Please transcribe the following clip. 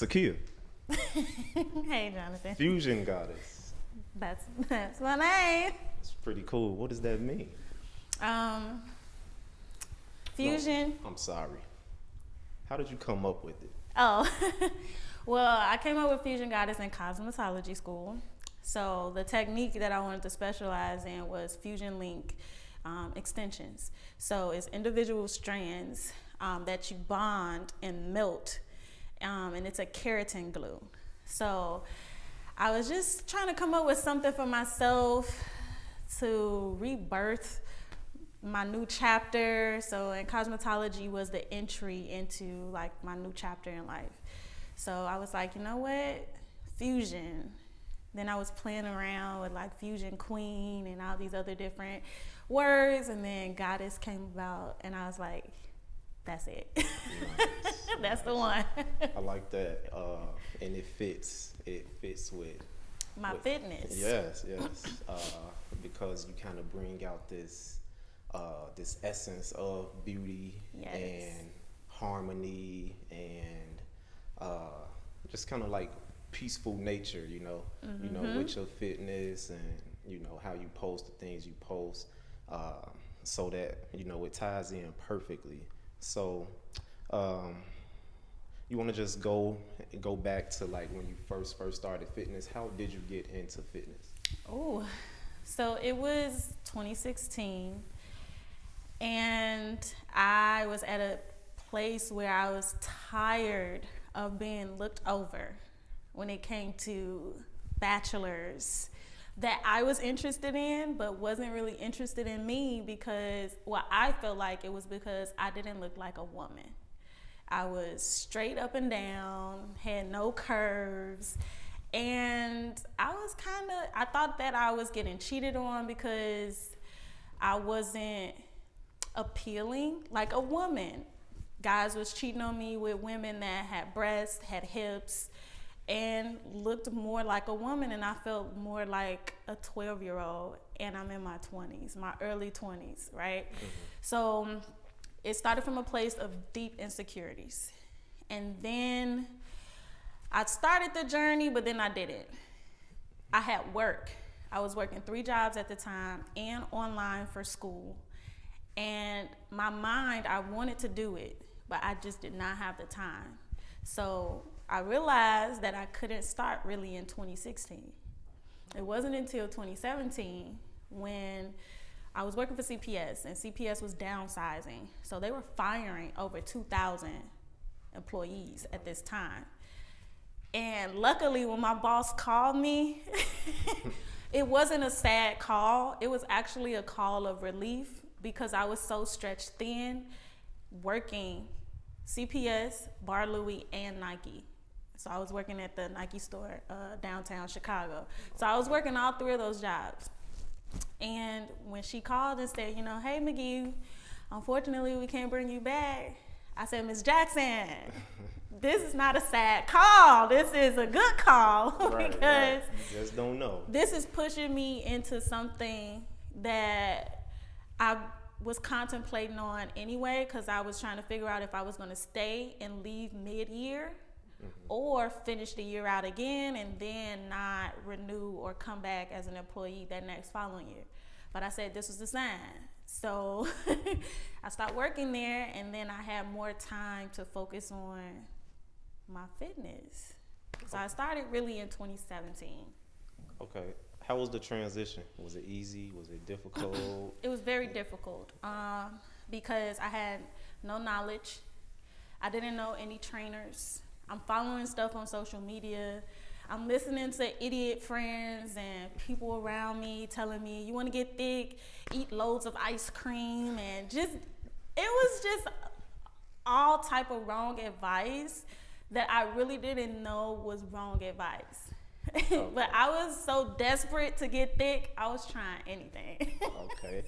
Sakia, Hey, Jonathan. Fusion Goddess. That's my name. It's pretty cool. What does that mean? Um, No, Fusion. I'm sorry. How did you come up with it? Oh, well, I came up with Fusion Goddess in cosmetology school. So the technique that I wanted to specialize in was fusion link extensions. So it's individual strands that you bond and melt, and it's a keratin glue. So I was just trying to come up with something for myself to rebirth my new chapter. So in cosmetology was the entry into like my new chapter in life. So I was like, you know what? Fusion. Then I was playing around with like fusion queen and all these other different words, and then goddess came about, and I was like, that's it. Nice, That's the nice. one. I like that, and it fits. It fits with My fitness. Yes, because you kind of bring out this essence of beauty Yes. and harmony and just kind of like peaceful nature, with your fitness and how you post the things you post, so that it ties in perfectly. So you want to just go back to like when you first started fitness. How did you get into fitness? Oh, so it was 2016, and I was at a place where I was tired of being looked over when it came to bachelors that I was interested in, but wasn't really interested in me because, well, I felt like it was because I didn't look like a woman. I was straight up and down, had no curves, and I thought that I was getting cheated on because I wasn't appealing like a woman. Guys was cheating on me with women that had breasts, had hips, and looked more like a woman, and I felt more like a 12-year-old, and I'm in my 20s, my early 20s, right? Mm-hmm. So it started from a place of deep insecurities. And then I started the journey, but then I didn't. I had work. I was working 3 jobs at the time and online for school. And my mind, I wanted to do it, but I just did not have the time. So I realized that I couldn't start really in 2016. It wasn't until 2017 when I was working for CPS, and CPS was downsizing. So they were firing over 2,000 employees at this time. And luckily, when my boss called me, it wasn't a sad call. It was actually a call of relief because I was so stretched thin working CPS, Bar Louie, and Nike. So I was working at the Nike store downtown Chicago. So I was working all 3 of those jobs. And when she called and said, hey, McGee, unfortunately, we can't bring you back, I said, Miss Jackson, this is not a sad call. This is a good call because you just don't know. This is pushing me into something that I was contemplating on anyway, because I was trying to figure out if I was going to stay and leave mid-year, or finish the year out again and then not renew or come back as an employee that next following year. But I said this was the sign. So I stopped working there, and then I had more time to focus on my fitness. So I started really in 2017. Okay. How was the transition? Was it easy? Was it difficult? It was very difficult because I had no knowledge. I didn't know any trainers. I'm following stuff on social media. I'm listening to idiot friends and people around me telling me, you want to get thick, eat loads of ice cream, and it was just all type of wrong advice that I really didn't know was wrong advice. Okay. But I was so desperate to get thick, I was trying anything. Okay.